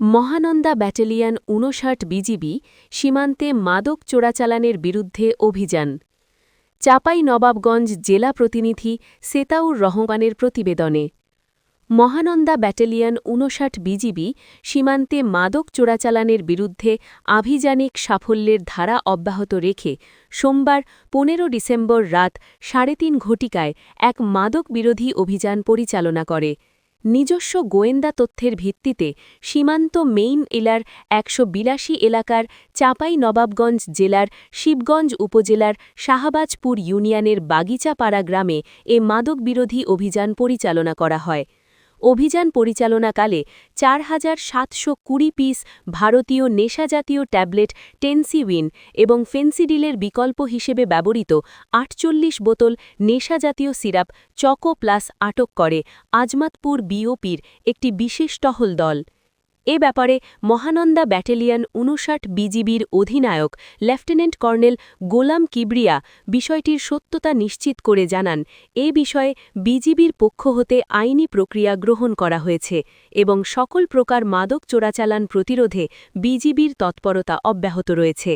Mahananda battalion ৫৯ BGB সীমান্তে মাদক চোরাচালানের বিরুদ্ধে অভিযান। চাঁপাইনবাবগঞ্জ জেলা প্রতিনিধি সেতাউর রহমানের প্রতিবেদনে। মহানন্দা ব্যাটালিয়ন ৫৯ বিজিবি সীমান্তে মাদক চোরাচালানের বিরুদ্ধে আভিযানিক সাফল্যের ধারা অব্যাহত রেখে সোমবার ১৫ ডিসেম্বর রাত ৩:৩০ ঘটিকায় এক মাদক বিরোধী অভিযান পরিচালনা করে। নিজস্ব গোয়েন্দা তথ্যের ভিত্তিতে সীমান্ত মেইন এলার ১৮২ এলাকার চাঁপাইনবাবগঞ্জ জেলার শিবগঞ্জ উপজেলার শাহবাজপুর ইউনিয়নের বাগিচাপাড়া গ্রামে এ মাদক বিরোধী অভিযান পরিচালনা করা হয়। অভিযান পরিচালনাকালে ৪,৭২০ পিস ভারতীয় নেশাজাতীয় ট্যাবলেট টেনসিউইন এবং ফেন্সিডিলের বিকল্প হিসেবে ব্যবহৃত ৪৮ বোতল নেশাজাতীয় সিরাপ চকো প্লাস আটক করে আজমাতপুর বিওপির একটি বিশেষ টহল দল। এ ব্যাপারে মহানন্দা ব্যাটালিয়ন ৫৯ বিজিবির অধিনায়ক লেফটেন্যান্ট কর্নেল গোলাম কিবরিয়া বিষয়টির সত্যতা নিশ্চিত করে জানান, এ বিষয়ে বিজিবির পক্ষ হতে আইনি প্রক্রিয়া গ্রহণ করা হয়েছে এবং সকল প্রকার মাদক চোরাচালান প্রতিরোধে বিজিবির তৎপরতা অব্যাহত রয়েছে।